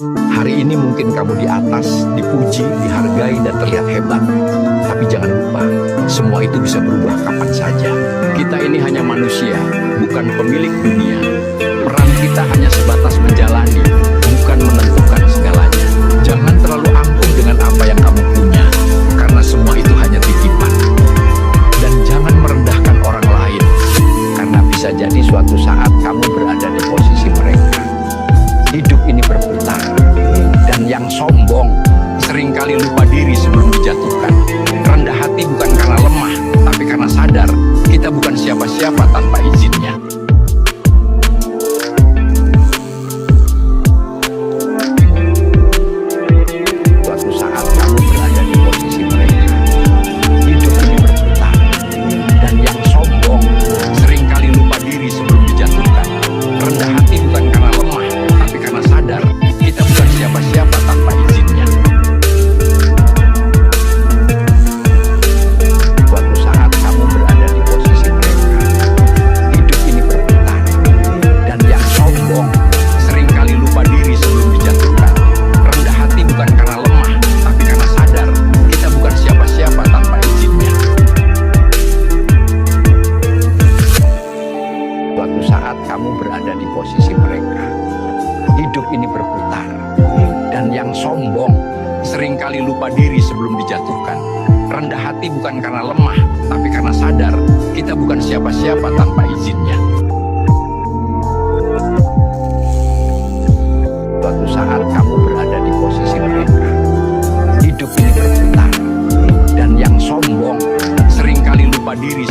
Hari ini mungkin kamu di atas, dipuji, dihargai, dan terlihat hebat. Tapi jangan lupa, semua itu bisa berubah kapan saja. Kita ini hanya manusia, bukan pemilik dunia. Peran kita hanya sebatas menjalani, bukan menentukan segalanya. Jangan terlalu angkuh dengan apa yang kamu punya, karena semua itu hanya titipan. Dan jangan merendahkan orang lain, karena bisa jadi suatu saat kamu berada di posisi mereka. Hidup ini berputar, dan yang sombong seringkali lupa diri sebelum dijatuhkan. Rendah hati bukan karena lemah, tapi karena sadar kita bukan siapa-siapa tanpa izinnya. Suatu saat kamu berada di posisi mereka. Hidup ini berputar, dan yang sombong seringkali lupa diri sebelum dijatuhkan. Rendah hati bukan karena lemah, tapi karena sadar kita bukan siapa-siapa tanpa izinnya. Suatu saat kamu berada di posisi mereka. Hidup ini berputar, dan yang sombong seringkali lupa diri sebelum dijatuhkan. Rendah hati bukan karena lemah, tapi karena sadar kita bukan siapa-siapa tanpa izinnya. Suatu saat kamu berada di posisi mereka. Hidup ini berputar, dan yang sombong seringkali lupa diri sebelum dijatuhkan. Rendah hati bukan karena lemah, tapi karena sadar kita bukan siapa-siapa tanpa izinnya. Suatu saat kamu berada di posisi mereka. Hidup ini berputar, dan yang sombong seringkali lupa diri